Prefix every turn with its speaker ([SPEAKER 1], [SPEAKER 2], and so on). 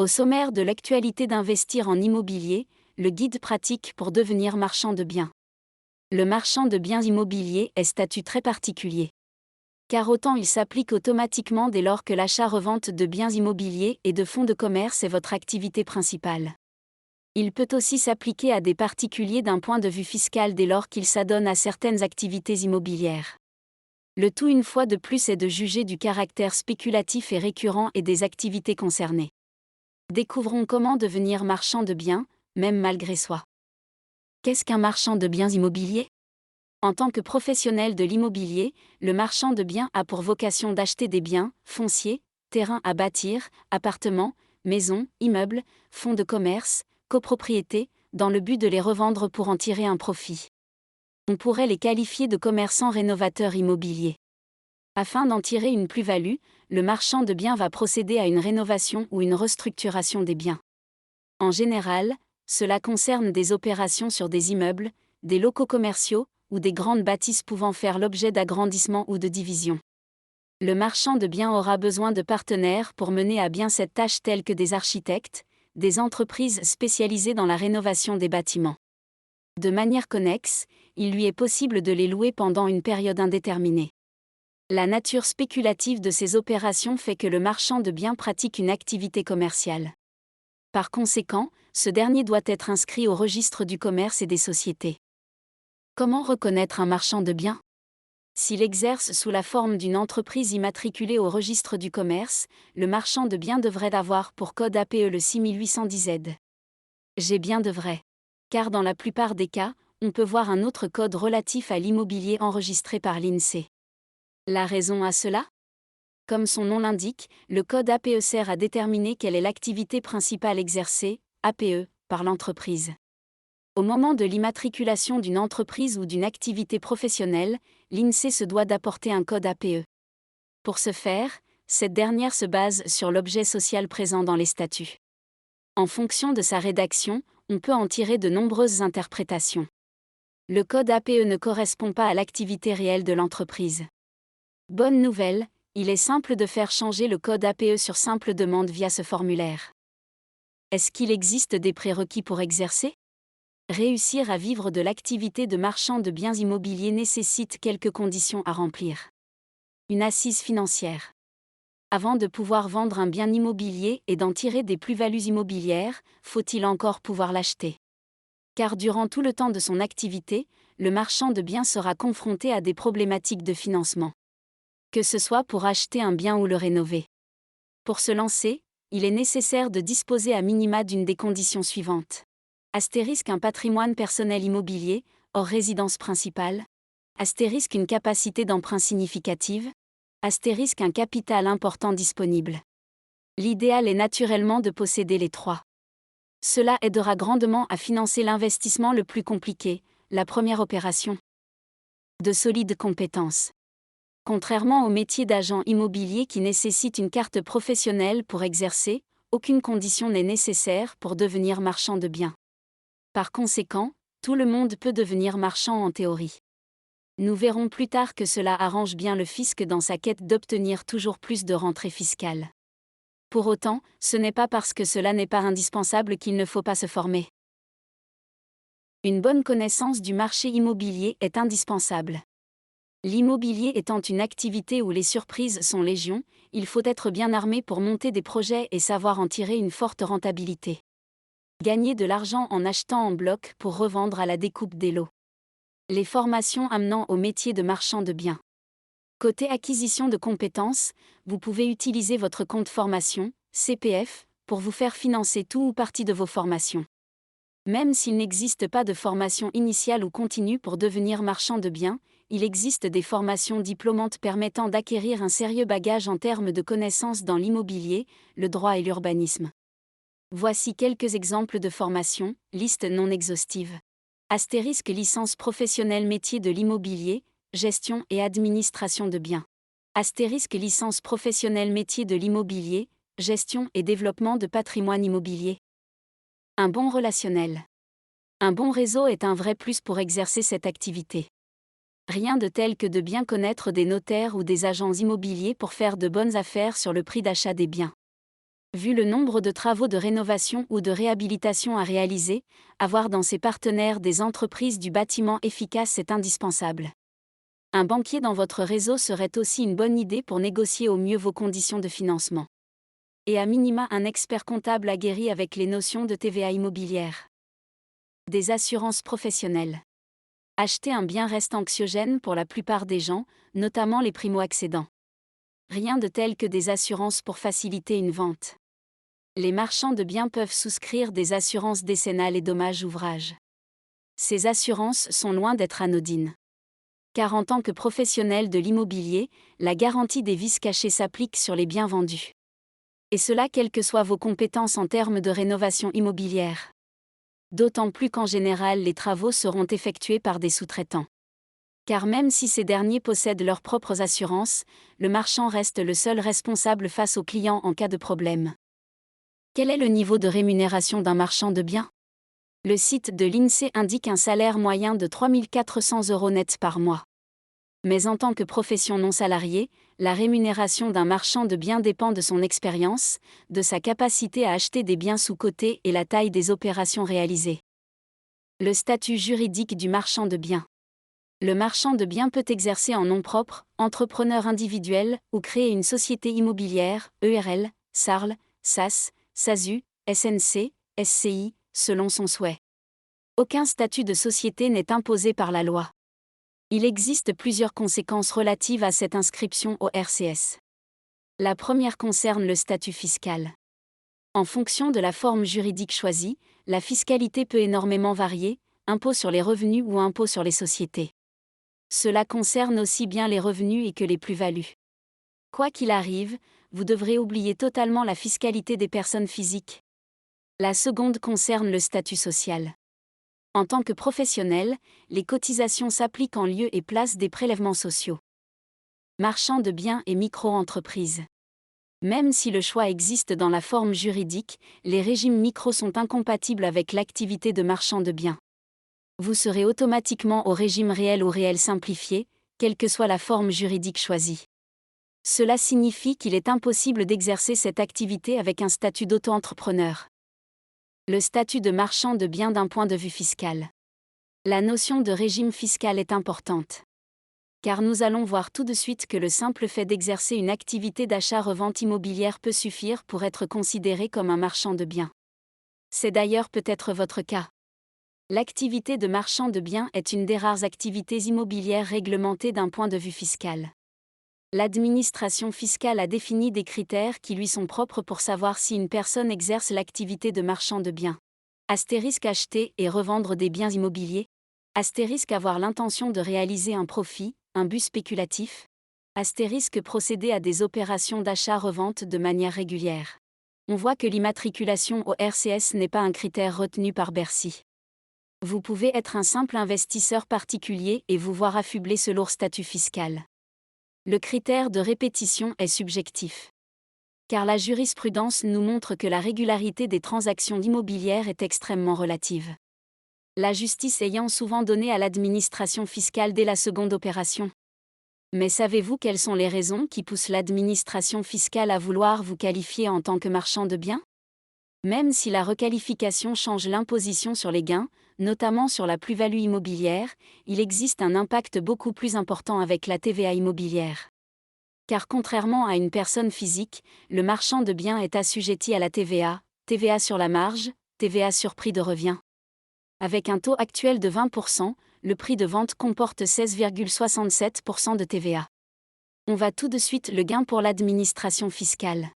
[SPEAKER 1] Au sommaire de l'actualité d'Investir en immobilier, le guide pratique pour devenir marchand de biens. Le marchand de biens immobiliers est statut très particulier. Car autant il s'applique automatiquement dès lors que l'achat-revente de biens immobiliers et de fonds de commerce est votre activité principale. Il peut aussi s'appliquer à des particuliers d'un point de vue fiscal dès lors qu'ils s'adonnent à certaines activités immobilières. Le tout une fois de plus est de juger du caractère spéculatif et récurrent et des activités concernées. Découvrons comment devenir marchand de biens, même malgré soi. Qu'est-ce qu'un marchand de biens immobiliers ? En tant que professionnel de l'immobilier, le marchand de biens a pour vocation d'acheter des biens, fonciers, terrains à bâtir, appartements, maisons, immeubles, fonds de commerce, copropriétés, dans le but de les revendre pour en tirer un profit. On pourrait les qualifier de commerçants rénovateurs immobiliers. Afin d'en tirer une plus-value, le marchand de biens va procéder à une rénovation ou une restructuration des biens. En général, cela concerne des opérations sur des immeubles, des locaux commerciaux, ou des grandes bâtisses pouvant faire l'objet d'agrandissements ou de divisions. Le marchand de biens aura besoin de partenaires pour mener à bien cette tâche tels que des architectes, des entreprises spécialisées dans la rénovation des bâtiments. De manière connexe, il lui est possible de les louer pendant une période indéterminée. La nature spéculative de ces opérations fait que le marchand de biens pratique une activité commerciale. Par conséquent, ce dernier doit être inscrit au registre du commerce et des sociétés. Comment reconnaître un marchand de biens ? S'il exerce sous la forme d'une entreprise immatriculée au registre du commerce, le marchand de biens devrait avoir pour code APE le 6810Z. J'ai bien de vrai. Car dans la plupart des cas, on peut voir un autre code relatif à l'immobilier enregistré par l'INSEE. La raison à cela ? Comme son nom l'indique, le code APE sert à déterminer quelle est l'activité principale exercée, APE, par l'entreprise. Au moment de l'immatriculation d'une entreprise ou d'une activité professionnelle, l'INSEE se doit d'apporter un code APE. Pour ce faire, cette dernière se base sur l'objet social présent dans les statuts. En fonction de sa rédaction, on peut en tirer de nombreuses interprétations. Le code APE ne correspond pas à l'activité réelle de l'entreprise. Bonne nouvelle, il est simple de faire changer le code APE sur simple demande via ce formulaire. Est-ce qu'il existe des prérequis pour exercer ? Réussir à vivre de l'activité de marchand de biens immobiliers nécessite quelques conditions à remplir. Une assise financière. Avant de pouvoir vendre un bien immobilier et d'en tirer des plus-values immobilières, faut-il encore pouvoir l'acheter ? Car durant tout le temps de son activité, le marchand de biens sera confronté à des problématiques de financement. Que ce soit pour acheter un bien ou le rénover. Pour se lancer, il est nécessaire de disposer à minima d'une des conditions suivantes. Un patrimoine personnel immobilier, hors résidence principale. Une capacité d'emprunt significative. Un capital important disponible. L'idéal est naturellement de posséder les trois. Cela aidera grandement à financer l'investissement le plus compliqué, la première opération. De solides compétences. Contrairement au métier d'agent immobilier qui nécessite une carte professionnelle pour exercer, aucune condition n'est nécessaire pour devenir marchand de biens. Par conséquent, tout le monde peut devenir marchand en théorie. Nous verrons plus tard que cela arrange bien le fisc dans sa quête d'obtenir toujours plus de rentrées fiscales. Pour autant, ce n'est pas parce que cela n'est pas indispensable qu'il ne faut pas se former. Une bonne connaissance du marché immobilier est indispensable. L'immobilier étant une activité où les surprises sont légion, il faut être bien armé pour monter des projets et savoir en tirer une forte rentabilité. Gagner de l'argent en achetant en bloc pour revendre à la découpe des lots. Les formations amenant au métier de marchand de biens. Côté acquisition de compétences, vous pouvez utiliser votre compte formation, CPF, pour vous faire financer tout ou partie de vos formations. Même s'il n'existe pas de formation initiale ou continue pour devenir marchand de biens, il existe des formations diplômantes permettant d'acquérir un sérieux bagage en termes de connaissances dans l'immobilier, le droit et l'urbanisme. Voici quelques exemples de formations, liste non exhaustive. Licence professionnelle métier de l'immobilier, gestion et administration de biens. Licence professionnelle métier de l'immobilier, gestion et développement de patrimoine immobilier. Un bon relationnel. Un bon réseau est un vrai plus pour exercer cette activité. Rien de tel que de bien connaître des notaires ou des agents immobiliers pour faire de bonnes affaires sur le prix d'achat des biens. Vu le nombre de travaux de rénovation ou de réhabilitation à réaliser, avoir dans ses partenaires des entreprises du bâtiment efficaces est indispensable. Un banquier dans votre réseau serait aussi une bonne idée pour négocier au mieux vos conditions de financement. Et à minima un expert comptable aguerri avec les notions de TVA immobilière. Des assurances professionnelles. Acheter un bien reste anxiogène pour la plupart des gens, notamment les primo-accédants. Rien de tel que des assurances pour faciliter une vente. Les marchands de biens peuvent souscrire des assurances décennales et dommages ouvrages. Ces assurances sont loin d'être anodines. Car en tant que professionnel de l'immobilier, la garantie des vices cachés s'applique sur les biens vendus. Et cela quelles que soient vos compétences en termes de rénovation immobilière. D'autant plus qu'en général les travaux seront effectués par des sous-traitants. Car même si ces derniers possèdent leurs propres assurances, le marchand reste le seul responsable face aux clients en cas de problème. Quel est le niveau de rémunération d'un marchand de biens? Le site de l'INSEE indique un salaire moyen de 3 400 € net par mois. Mais en tant que profession non salariée, la rémunération d'un marchand de biens dépend de son expérience, de sa capacité à acheter des biens sous-cotés et la taille des opérations réalisées. Le statut juridique du marchand de biens. Le marchand de biens peut exercer en nom propre, entrepreneur individuel, ou créer une société immobilière, ERL, SARL, SAS, SASU, SNC, SCI, selon son souhait. Aucun statut de société n'est imposé par la loi. Il existe plusieurs conséquences relatives à cette inscription au RCS. La première concerne le statut fiscal. En fonction de la forme juridique choisie, la fiscalité peut énormément varier, impôt sur les revenus ou impôt sur les sociétés. Cela concerne aussi bien les revenus et que les plus-values. Quoi qu'il arrive, vous devrez oublier totalement la fiscalité des personnes physiques. La seconde concerne le statut social. En tant que professionnel, les cotisations s'appliquent en lieu et place des prélèvements sociaux. Marchand de biens et micro-entreprises. Même si le choix existe dans la forme juridique, les régimes micro sont incompatibles avec l'activité de marchand de biens. Vous serez automatiquement au régime réel ou réel simplifié, quelle que soit la forme juridique choisie. Cela signifie qu'il est impossible d'exercer cette activité avec un statut d'auto-entrepreneur. Le statut de marchand de biens d'un point de vue fiscal. La notion de régime fiscal est importante. Car nous allons voir tout de suite que le simple fait d'exercer une activité d'achat-revente immobilière peut suffire pour être considéré comme un marchand de biens. C'est d'ailleurs peut-être votre cas. L'activité de marchand de biens est une des rares activités immobilières réglementées d'un point de vue fiscal. L'administration fiscale a défini des critères qui lui sont propres pour savoir si une personne exerce l'activité de marchand de biens. Astérisque acheter et revendre des biens immobiliers. Astérisque avoir l'intention de réaliser un profit, un but spéculatif. Astérisque procéder à des opérations d'achat-revente de manière régulière. On voit que l'immatriculation au RCS n'est pas un critère retenu par Bercy. Vous pouvez être un simple investisseur particulier et vous voir affubler ce lourd statut fiscal. Le critère de répétition est subjectif. Car la jurisprudence nous montre que la régularité des transactions immobilières est extrêmement relative. La justice ayant souvent donné à l'administration fiscale dès la seconde opération. Mais savez-vous quelles sont les raisons qui poussent l'administration fiscale à vouloir vous qualifier en tant que marchand de biens? Même si la requalification change l'imposition sur les gains, notamment sur la plus-value immobilière, il existe un impact beaucoup plus important avec la TVA immobilière. Car contrairement à une personne physique, le marchand de biens est assujetti à la TVA, TVA sur la marge, TVA sur prix de revient. Avec un taux actuel de 20%, le prix de vente comporte 16,67% de TVA. On va tout de suite le gain pour l'administration fiscale.